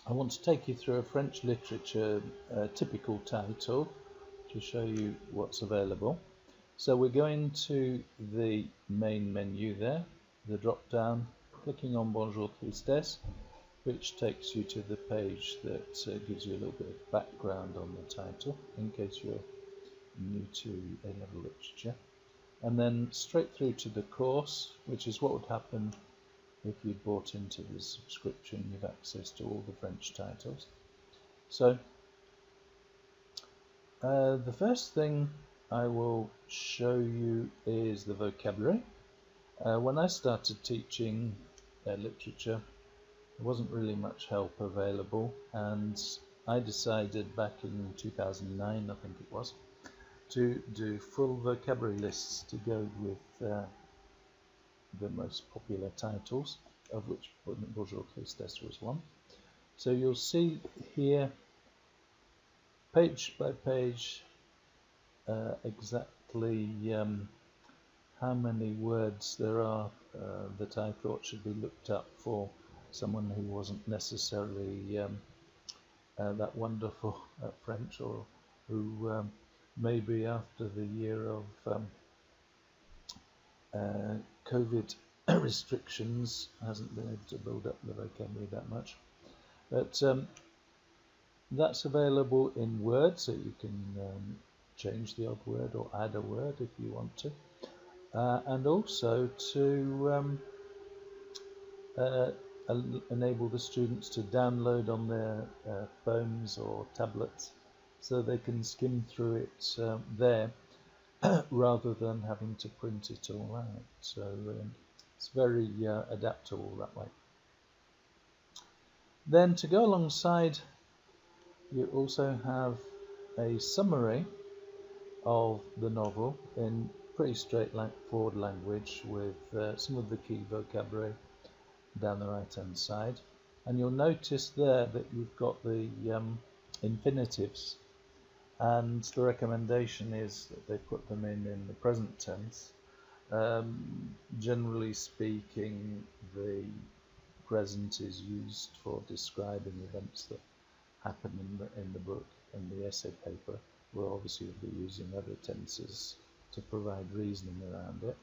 I want to take you through a French literature typical title to show you what's available. So we're going to the main menu there, the drop down, clicking on Bonjour, tristesse, which takes you to the page that gives you a little bit of background on the title in case you're new to A-level literature, and then straight through to the course, which is what would happen if you bought into the subscription. You've access to all the French titles. So the first thing I will show you is the vocabulary. When I started teaching literature, there wasn't really much help available, and I decided back in 2009, I think it was, to do full vocabulary lists to go with the most popular titles, of which Bonjour Tristesse was one. So you'll see here, page by page, exactly how many words there are that I thought should be looked up for someone who wasn't necessarily that wonderful at French, or who maybe after the year of COVID restrictions hasn't been able to build up the vocabulary that much. But that's available in Word, so you can change the odd word or add a word if you want to, and also to enable the students to download on their phones or tablets, so they can skim through it there rather than having to print it all out. So it's very adaptable that way. Then to go alongside, you also have a summary of the novel in pretty straightforward language with some of the key vocabulary down the right hand side, and you'll notice there that you've got the infinitives, and the recommendation is that they put them in the present tense. Generally speaking, the present is used for describing events that happen in the book and the essay paper. We'll obviously be using other tenses to provide reasoning around it.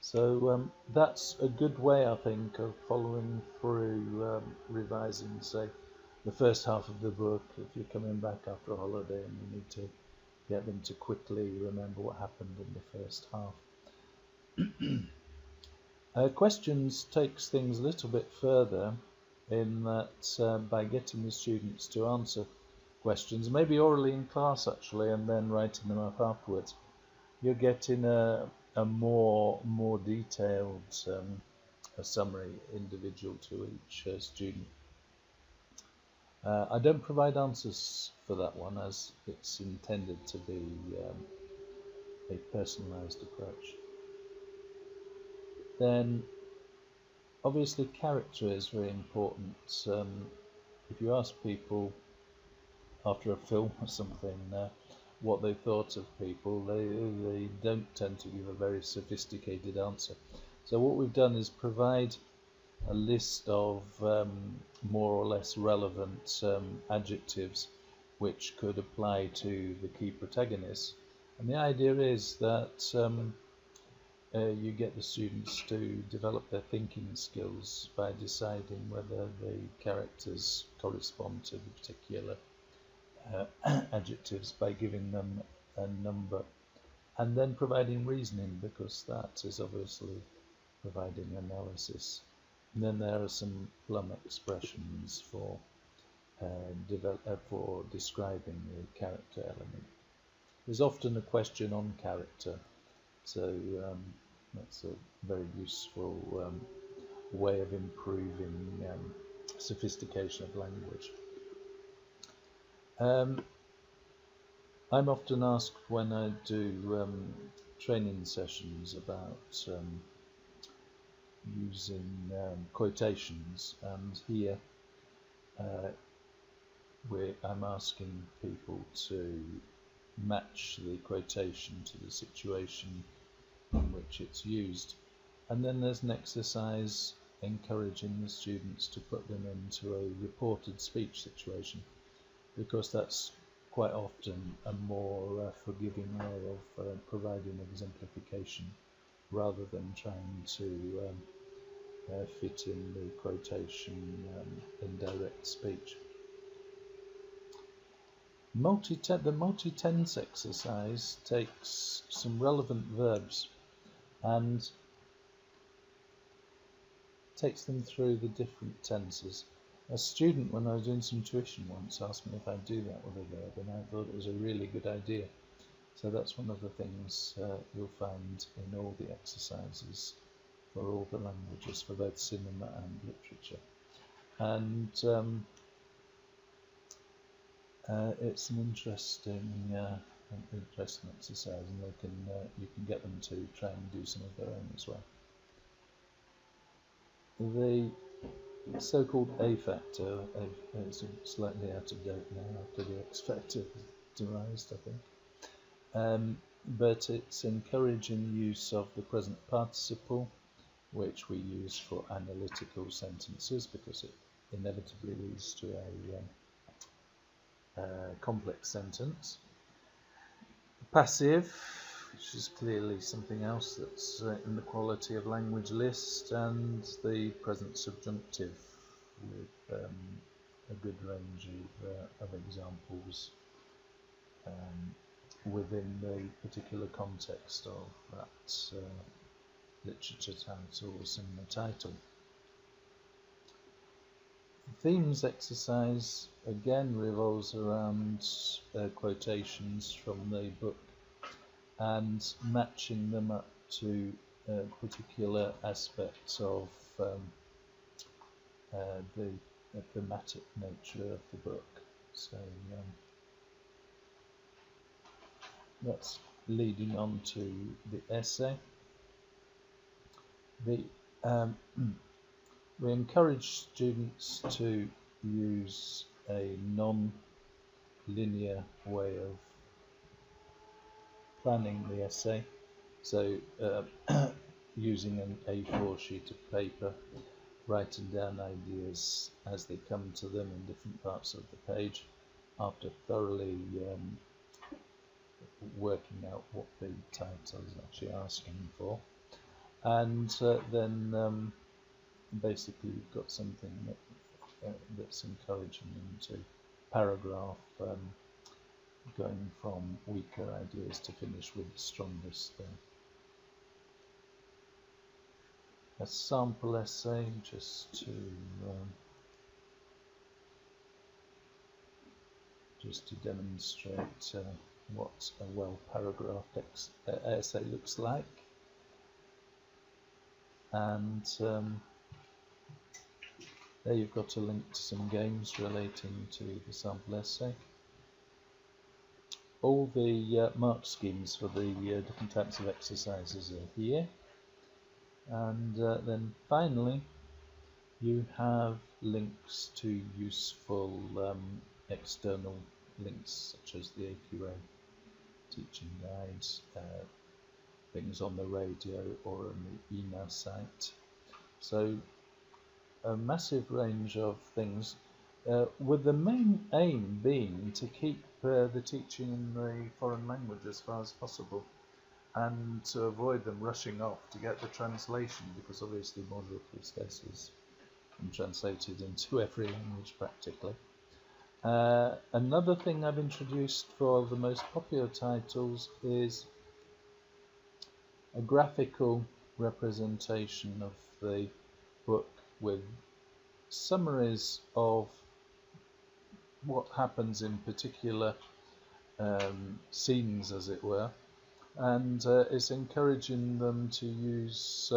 So that's a good way, I think, of following through revising, say, the first half of the book if you're coming back after a holiday and you need to get them to quickly remember what happened in the first half. Questions takes things a little bit further, in that by getting the students to answer questions, maybe orally in class actually, and then writing them up afterwards, you're getting a more detailed a summary individual to each student. I don't provide answers for that one, as it's intended to be a personalized approach. Then obviously character is very important. If you ask people after a film or something what they thought of people, they don't tend to give a very sophisticated answer. So what we've done is provide a list of more or less relevant adjectives which could apply to the key protagonists. And the idea is that you get the students to develop their thinking skills by deciding whether the characters correspond to the particular adjectives by giving them a number, and then providing reasoning, because that is obviously providing analysis. And then there are some plum expressions for describing the character element. There's often a question on character, so that's a very useful way of improving sophistication of language. I'm often asked when I do training sessions about using quotations, and here I'm asking people to match the quotation to the situation in which it's used. And then there's an exercise encouraging the students to put them into a reported speech situation, because that's quite often a more forgiving way of providing exemplification, rather than trying to fit in the quotation in direct speech. The multi-tense exercise takes some relevant verbs and takes them through the different tenses. A student, when I was doing some tuition once, asked me if I'd do that with a verb, and I thought it was a really good idea. So that's one of the things you'll find in all the exercises for all the languages, for both cinema and literature. And it's an interesting exercise, and you can get them to try and do some of their own as well. The so-called A factor is slightly out of date now after the X factor demised, I think. But it's encouraging use of the present participle, which we use for analytical sentences because it inevitably leads to a complex sentence. Passive, which is clearly something else that's in the quality of language list, and the present subjunctive with a good range of examples within the particular context of that literature title or cinema title. The themes exercise again revolves around quotations from the book and matching them up to particular aspects of the thematic nature of the book. So that's leading on to the essay. We encourage students to use a non-linear way of planning the essay. So using an A4 sheet of paper, writing down ideas as they come to them in different parts of the page, after thoroughly working out what the title is actually asking for, and then basically you've got something that's encouraging them to paragraph, going from weaker ideas to finish with the strongest. A sample essay just to demonstrate what a well paragraphed essay looks like, and there you've got a link to some games relating to the sample essay. All the mark schemes for the different types of exercises are here, and then finally you have links to useful external links such as the AQA teaching guides, things on the radio or on the email site. So a massive range of things, with the main aim being to keep the teaching in the foreign language as far as possible, and to avoid them rushing off to get the translation, because obviously Bonjour, tristesse is translated into every language practically. Another thing I've introduced for the most popular titles is a graphical representation of the book with summaries of what happens in particular scenes, as it were, and it's encouraging them to use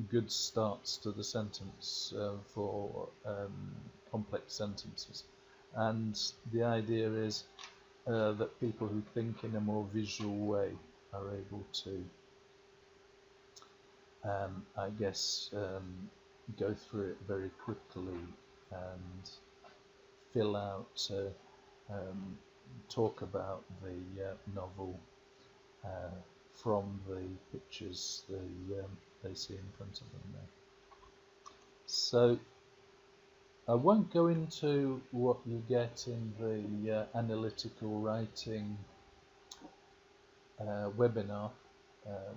good starts to the sentence for complex sentences. And the idea is that people who think in a more visual way are able to, I guess, go through it very quickly and fill out, talk about the novel from the pictures they see in front of them there. So I won't go into what you get in the analytical writing webinar,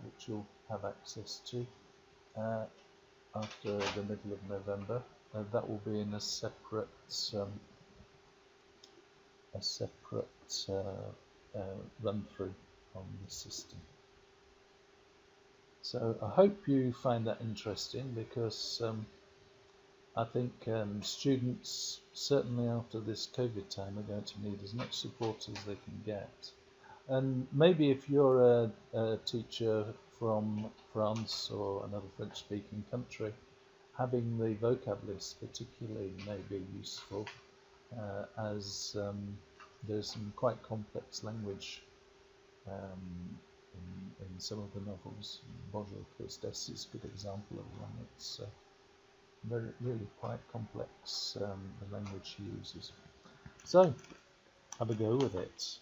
which you'll have access to uh, after the middle of November. That will be in a separate run through on the system. So I hope you find that interesting, because I think students, certainly after this COVID time, are going to need as much support as they can get. And maybe if you're a teacher from France or another French-speaking country, having the vocab list particularly may be useful, as there's some quite complex language in some of the novels. Bonjour, tristesse is a good example of one. It's really quite complex, the language she uses. So have a go with it.